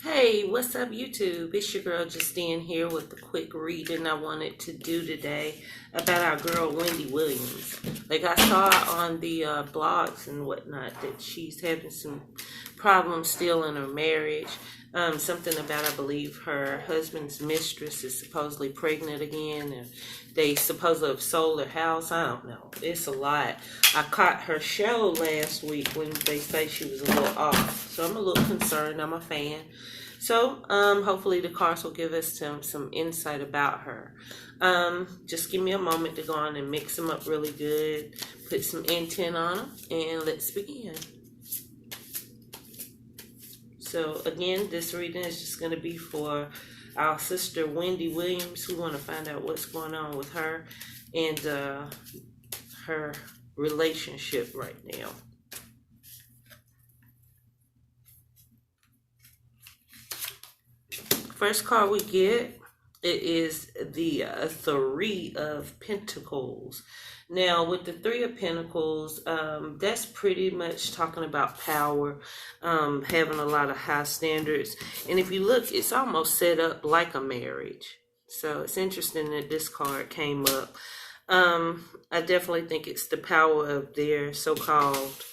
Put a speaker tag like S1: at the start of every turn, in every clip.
S1: Hey, what's up, YouTube? It's your girl Justine here with a quick reading I wanted to do today about our girl Wendy Williams. Like I saw on the blogs and whatnot that she's having some problems still in her marriage. Something about, I believe, her husband's mistress is supposedly pregnant again, and they supposedly have sold their house. I don't know. It's a lot. I caught her show last week when they say she was a little off, so I'm a little concerned. I'm a fan. So, hopefully the cards will give us some insight about her. Just give me a moment to go on and mix them up really good, put some intent on them, and let's begin. So again, this reading is just going to be for our sister Wendy Williams. We want to find out what's going on with her and her relationship right now. First card we get, it is the Three of Pentacles. Now, with the Three of Pentacles, that's pretty much talking about power, having a lot of high standards. And if you look, it's almost set up like a marriage. So it's interesting that this card came up. I definitely think it's the power of their so-called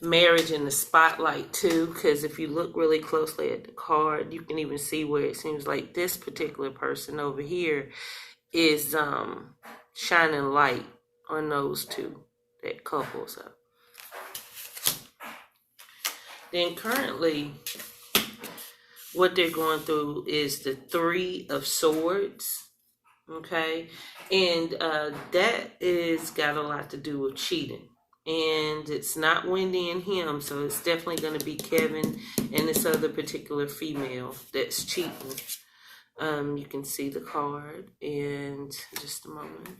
S1: marriage in the spotlight too, because if you look really closely at the card, you can even see where it seems like this particular person over here is shining light on those two, that couple. So then currently what they're going through is the Three of Swords. Okay, and that is got a lot to do with cheating. And it's not Wendy and him, so it's definitely going to be Kevin and this other particular female that's cheating. You can see the card in just a moment.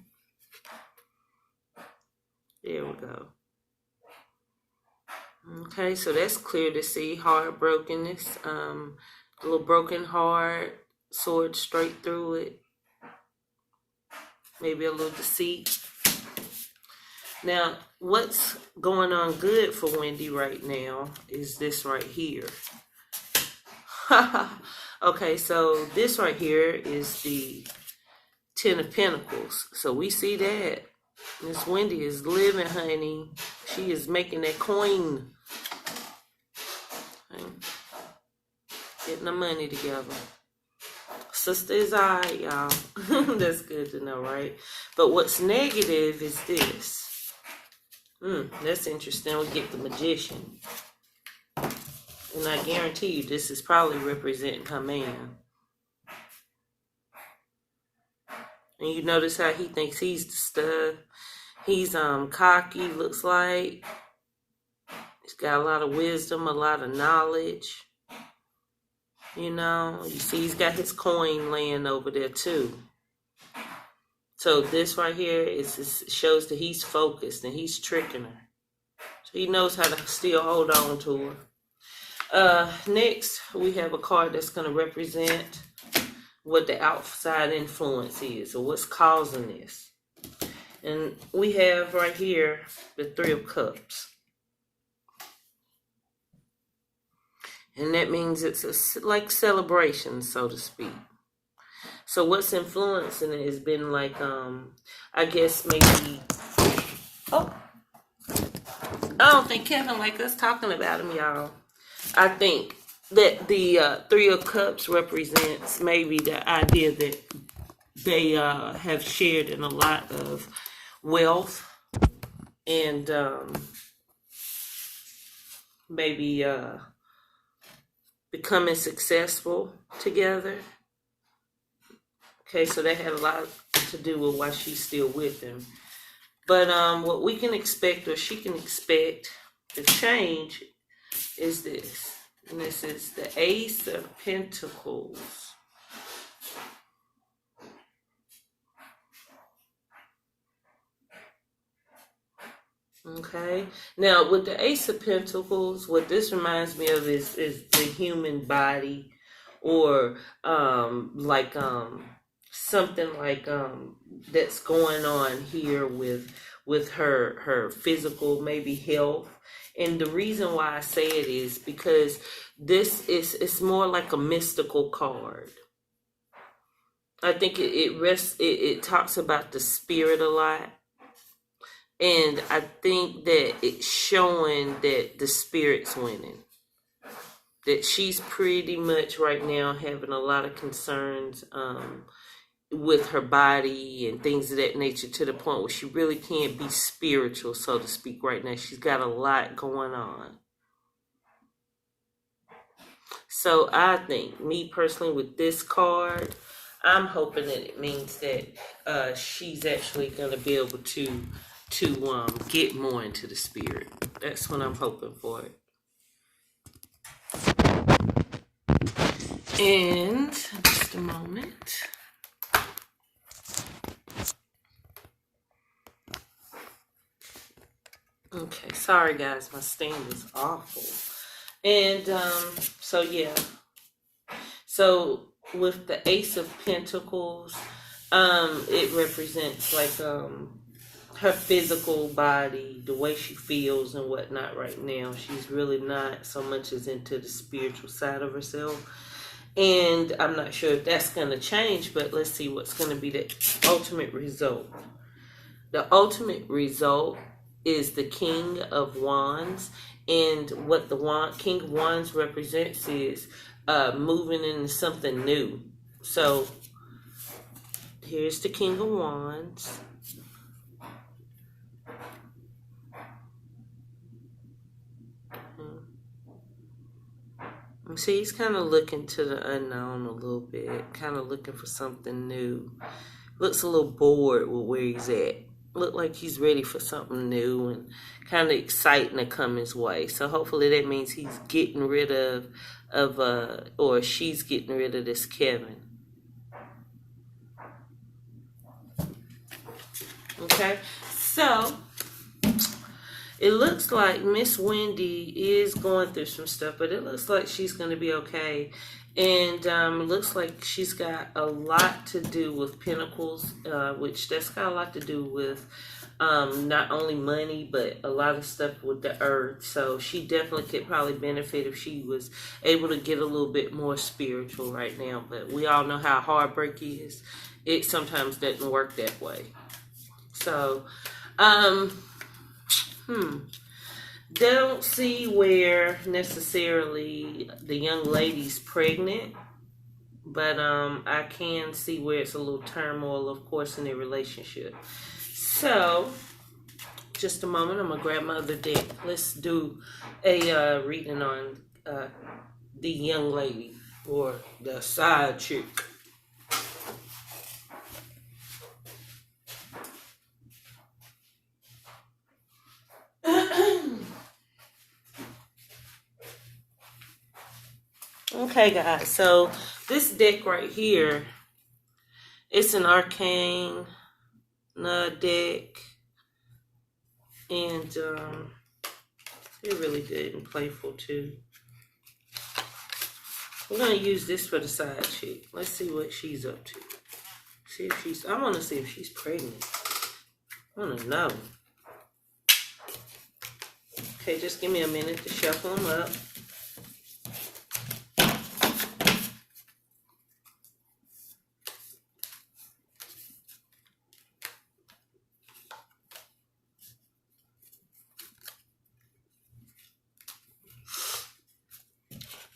S1: There we go. Okay, so that's clear to see. Heartbrokenness, a little broken heart, sword straight through it. Maybe a little deceit. Now, what's going on good for Wendy right now is this right here. Okay, so this right here is the Ten of Pentacles. So we see that Miss Wendy is living, honey. She is making that coin. Okay. Getting the money together. Sister is alright, y'all. That's good to know, right? But what's negative is this. That's interesting. We get the Magician. And I guarantee you this is probably representing her man. And you notice how he thinks he's the stuff. He's cocky, looks like. He's got a lot of wisdom, a lot of knowledge. You know, you see he's got his coin laying over there too. So this right here shows that he's focused and he's tricking her. So he knows how to still hold on to her. Next, we have a card that's going to represent what the outside influence is, or what's causing this. And we have right here the Three of Cups. And that means it's like celebration, so to speak. So what's influencing it has been like, I guess maybe, I don't think Kevin like us talking about him, y'all. I think that the Three of Cups represents maybe the idea that they have shared in a lot of wealth and maybe becoming successful together. Okay, so that had a lot to do with why she's still with him. But what we can expect, or she can expect, to change is this. And this is the Ace of Pentacles. Okay. Now, with the Ace of Pentacles, what this reminds me of is the human body, or something like that's going on here with with her physical maybe health. And the reason why I say it is because it's more like a mystical card. I think it talks about the spirit a lot. And I think that it's showing that the spirit's winning. That she's pretty much right now having a lot of concerns with her body and things of that nature, to the point where she really can't be spiritual, so to speak, right now. She's got a lot going on. So I think, me personally, with this card, I'm hoping that it means that she's actually going to be able to get more into the spirit. That's what I'm hoping for. And just a moment. Okay, sorry guys, my stand is awful. And so yeah. So with the Ace of Pentacles, it represents like her physical body, the way she feels and whatnot right now. She's really not so much as into the spiritual side of herself. And I'm not sure if that's going to change, but let's see what's going to be the ultimate result. The ultimate result is the King of Wands. And what the King of Wands represents is moving into something new. So here's the King of Wands. See, he's kind of looking to the unknown a little bit, kind of looking for something new. Looks a little bored with where he's at. Look like he's ready for something new and kind of exciting to come his way. So hopefully that means he's getting rid of or she's getting rid of this Kevin. Okay, so it looks like Miss Wendy is going through some stuff, but it looks like she's going to be okay. And it looks like she's got a lot to do with Pentacles, which that's got a lot to do with not only money, but a lot of stuff with the earth. So she definitely could probably benefit if she was able to get a little bit more spiritual right now. But we all know how heartbreak is. It sometimes doesn't work that way. So, they don't see where necessarily the young lady's pregnant, but I can see where it's a little turmoil, of course, in their relationship. So, just a moment, I'm gonna grab my other deck. Let's do a reading on the young lady or the side chick. Okay, guys, so this deck right here, it's an arcane deck, and they're really good and playful too. We're gonna use this for the side chick. Let's see what she's up to. I want to see if she's pregnant. I want to know. Okay, just give me a minute to shuffle them up.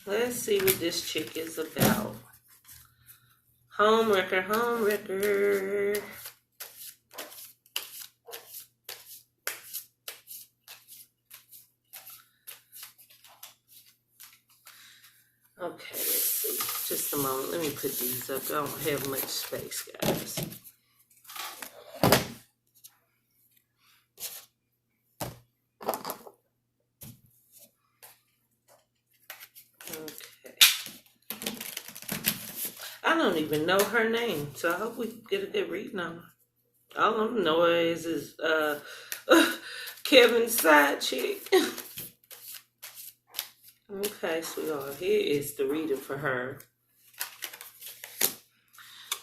S1: Let's see what this chick is about. Homewrecker, homewrecker. Okay, let's see. Just a moment. Let me put these up. I don't have much space, guys. I don't even know her name, so I hope we get a good reading on her. All I know is Kevin's side chick. Okay, sweetheart, here is the reading for her.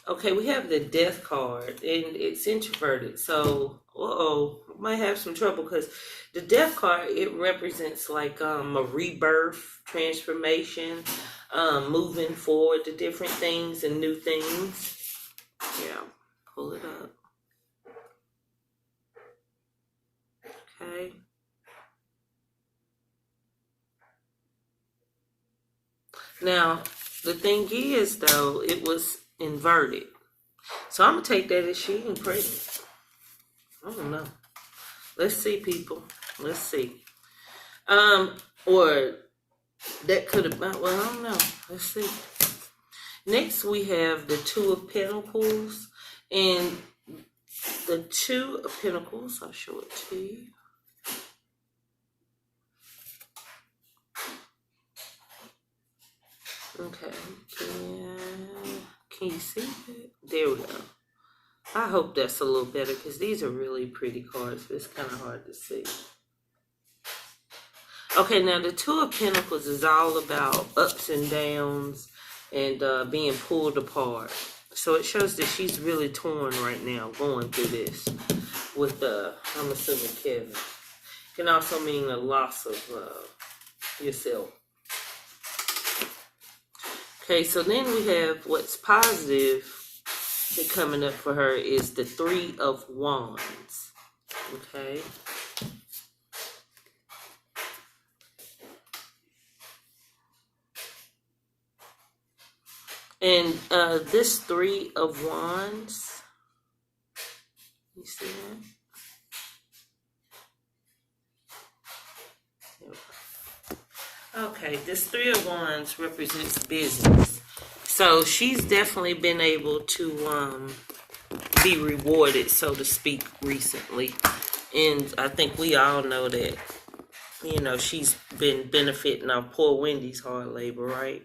S1: Okay, we have the death card, and it's introverted. So, might have some trouble because the death card, it represents like a rebirth, transformation, moving forward to different things and new things. Yeah, pull it up. Okay. Now, the thing is, though, it was inverted. So I'm gonna take that as she ain't pregnant. I don't know. Let's see, people. Let's see. Or that could have been. Well, I don't know. Let's see. Next, we have the Two of Pentacles, and the Two of Pentacles. I'll show it to you. Okay. Can you see it? There we go. I hope that's a little better because these are really pretty cards, but it's kind of hard to see. Okay, now the Two of Pentacles is all about ups and downs and being pulled apart. So it shows that she's really torn right now, going through this with, I'm assuming, Kevin. It can also mean a loss of yourself. Okay, so then we have what's positive coming up for her is the Three of Wands. Okay. And this Three of Wands, you see that? Okay, this Three of Wands represents business. So she's definitely been able to be rewarded, so to speak, recently. And I think we all know that, you know, she's been benefiting off poor Wendy's hard labor, right?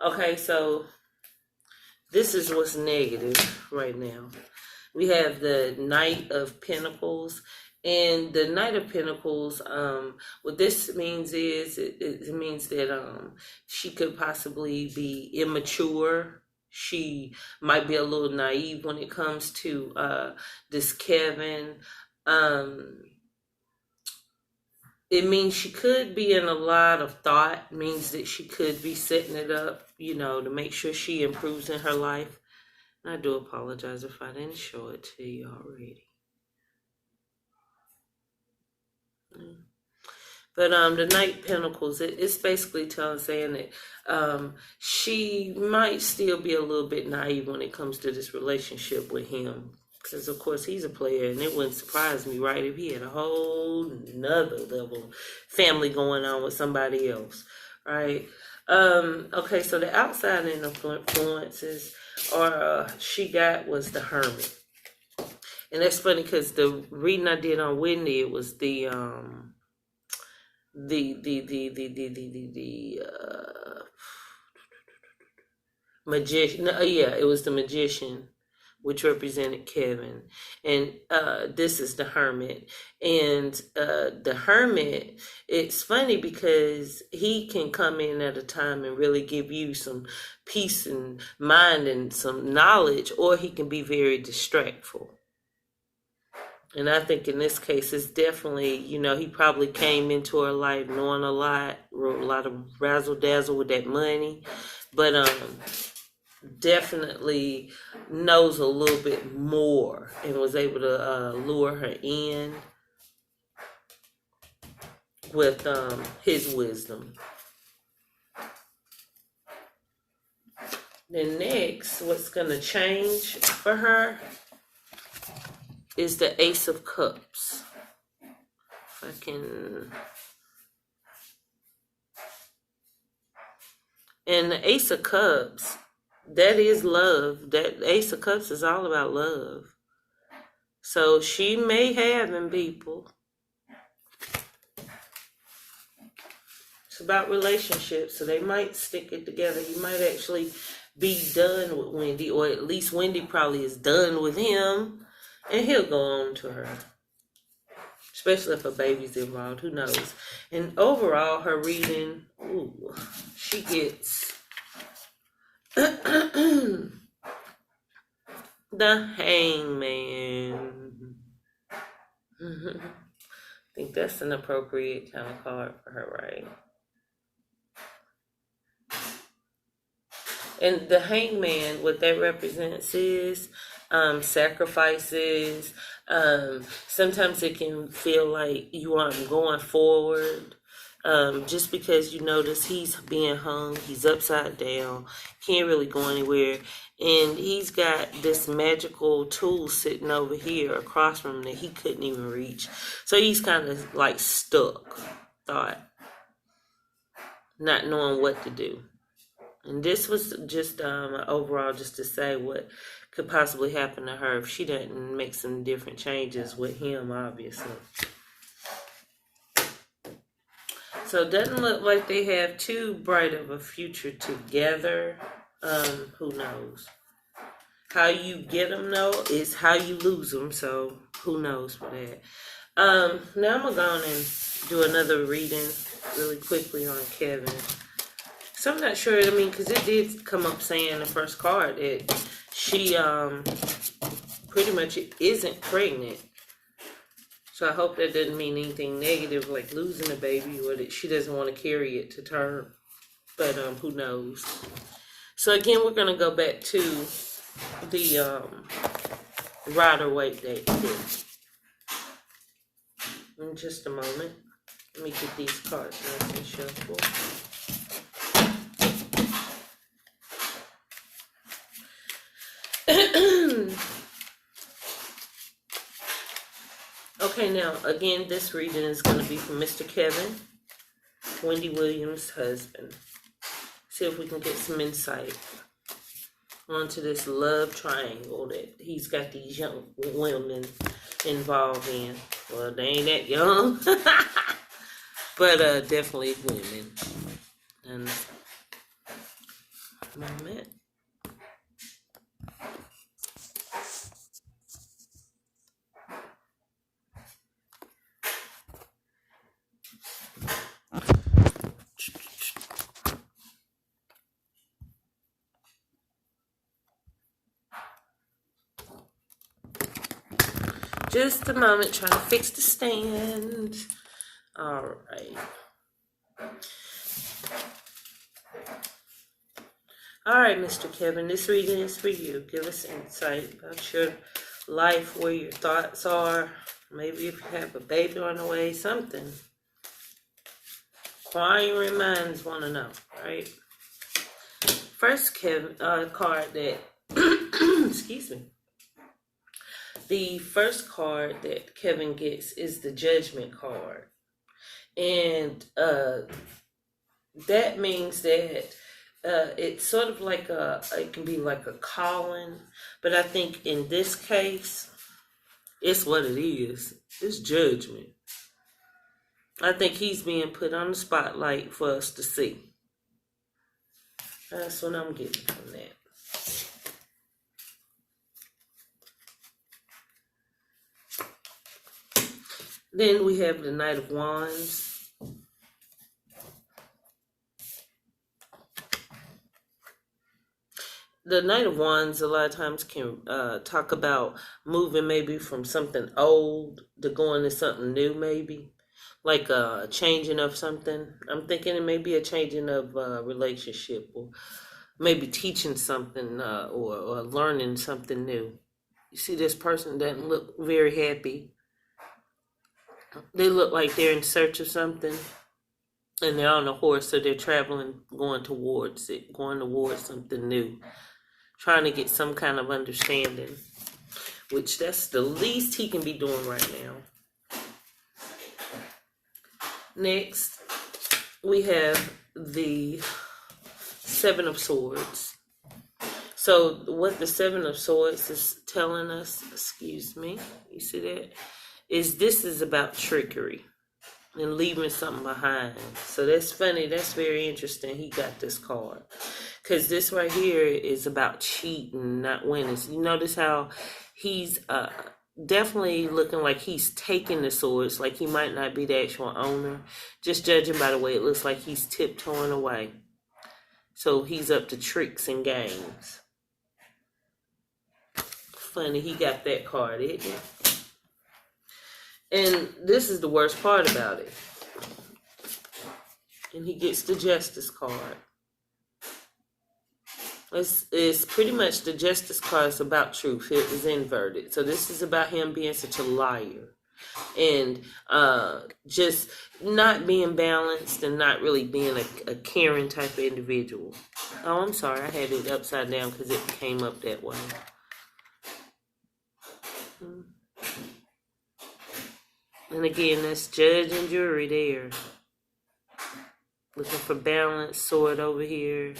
S1: Okay, so this is what's negative right now. We have the Knight of Pentacles. And the Knight of Pentacles, what this means is, it means that she could possibly be immature. She might be a little naive when it comes to this Kevin. It means she could be in a lot of thought. It means that she could be setting it up, you know, to make sure she improves in her life. And I do apologize if I didn't show it to you already. But the Knight Pentacles, it's basically saying that she might still be a little bit naive when it comes to this relationship with him. Because, of course, he's a player, and it wouldn't surprise me, right, if he had a whole nother level of family going on with somebody else, right? Okay, so the outside influences she got was the Hermit. And that's funny because the reading I did on Wendy, it was the magician. Yeah, it was the Magician, which represented Kevin. And this is the Hermit. And the Hermit, it's funny because he can come in at a time and really give you some peace and mind and some knowledge, or he can be very distractful. And I think in this case, it's definitely, you know, he probably came into her life knowing a lot of razzle dazzle with that money, but definitely knows a little bit more and was able to lure her in with his wisdom. Then next, what's going to change for her is the Ace of Cups. If I can. And the Ace of Cups, that is love. That Ace of Cups is all about love. So she may have in people. It's about relationships. So they might stick it together. You might actually be done with Wendy, or at least Wendy probably is done with him. And he'll go on to her. Especially if a baby's involved. Who knows? And overall, her reading, she gets The Hangman. I think that's an appropriate kind of card for her, right? And the Hangman, what that represents is sacrifices. Sometimes it can feel like you aren't going forward. Just because you notice he's being hung, he's upside down, can't really go anywhere. And he's got this magical tool sitting over here across from him that he couldn't even reach. So he's kind of like stuck, thought, not knowing what to do. And this was just overall just to say what could possibly happen to her if she doesn't make some different changes with him, obviously. So it doesn't look like they have too bright of a future together. Who knows? How you get them, though, is how you lose them. So who knows for that? Now I'm going to go on and do another reading really quickly on Kevin. So I'm not sure, because it did come up saying the first card that she pretty much isn't pregnant. So I hope that doesn't mean anything negative, like losing a baby, or that she doesn't want to carry it to term. But who knows? So again, we're going to go back to the Rider-Waite date in just a moment. Let me get these cards nice and shuffled. Okay, now, again, this reading is going to be from Mr. Kevin, Wendy Williams' husband. See if we can get some insight onto this love triangle that he's got these young women involved in. Well, they ain't that young, but definitely women. And moment. Just a moment, trying to fix the stand. All right. All right, Mr. Kevin, this reading is for you. Give us insight about your life, where your thoughts are. Maybe if you have a baby on the way, something. Inquiring minds want to know, right? First card that, excuse me. The first card that Kevin gets is the Judgment card. And that means that it's sort of like it can be like a calling. But I think in this case, it's what it is. It's judgment. I think he's being put on the spotlight for us to see. That's what I'm getting from that. Then we have the Knight of Wands. The Knight of Wands a lot of times can talk about moving maybe from something old to going to something new, maybe. Like a changing of something. I'm thinking it may be a changing of relationship, or maybe teaching something or learning something new. You see, this person doesn't look very happy. They look like they're in search of something, and they're on a horse, so they're traveling, going towards it, going towards something new, trying to get some kind of understanding, which that's the least he can be doing right now. Next, we have the Seven of Swords. So what the Seven of Swords is telling us, excuse me, you see that? This is about trickery and leaving something behind. So that's funny. That's very interesting. He got this card. Because this right here is about cheating, not winning. So you notice how he's definitely looking like he's taking the swords, like he might not be the actual owner. Just judging by the way it looks like he's tiptoeing away. So he's up to tricks and games. Funny, he got that card, isn't it? And this is the worst part about it. And he gets the justice card. It's pretty much the justice card is about truth. It was inverted. So this is about him being such a liar. And just not being balanced and not really being a caring type of individual. Oh, I'm sorry. I had it upside down because it came up that way. And again, that's judge and jury there. Looking for balance, sword over here.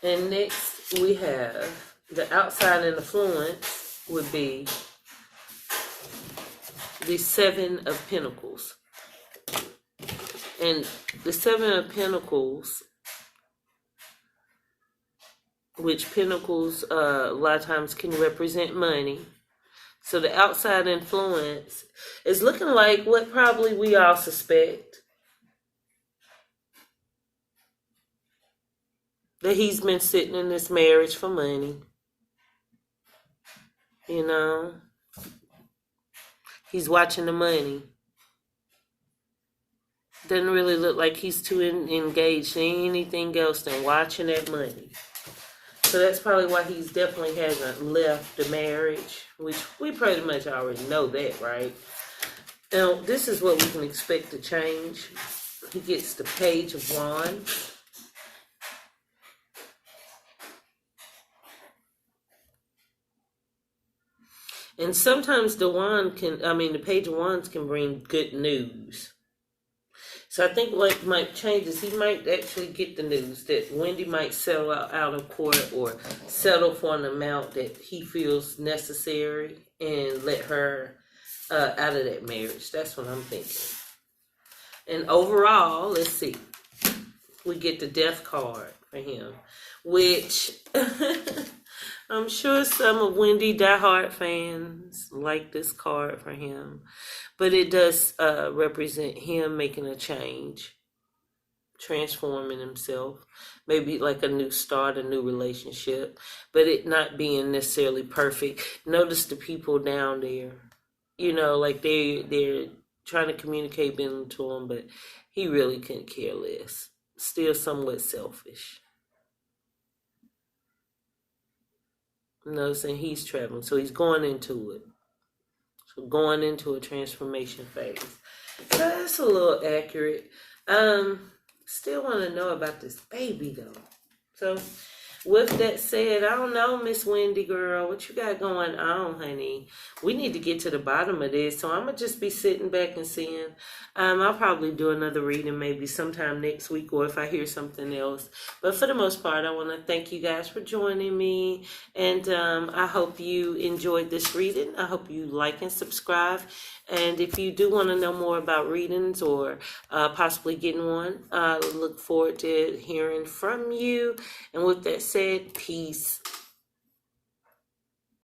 S1: And next we have the outside influence would be the Seven of Pentacles. And the Seven of Pentacles, which pentacles a lot of times can represent money. So the outside influence is looking like what probably we all suspect. That he's been sitting in this marriage for money. You know? He's watching the money. Doesn't really look like he's too engaged in anything else than watching that money. So that's probably why he's definitely hasn't left the marriage, which we pretty much already know that, right? Now, this is what we can expect to change. He gets the Page of Wands. And sometimes the Page of Wands can bring good news. So I think what might change is he might actually get the news that Wendy might settle out of court or settle for an amount that he feels necessary and let her out of that marriage. That's what I'm thinking. And overall, let's see. We get the Death card for him, which I'm sure some of Wendy diehard fans like this card for him. But it does represent him making a change, transforming himself, maybe like a new start, a new relationship, but it not being necessarily perfect. Notice the people down there, you know, like they're trying to communicate being to him, but he really couldn't care less. Still somewhat selfish. Noticing he's traveling, so he's going into it. Going into a transformation phase. That's a little accurate. Still want to know about this baby though. So with that said, I don't know, Miss Wendy girl, what you got going on, honey? We need to get to the bottom of this. So I'm gonna just be sitting back and seeing. I'll probably do another reading maybe sometime next week, or if I hear something else. But for the most part, I want to thank you guys for joining me, and I hope you enjoyed this reading. I hope you like and subscribe. And if you do want to know more about readings or possibly getting one, I look forward to hearing from you. And with that said, peace.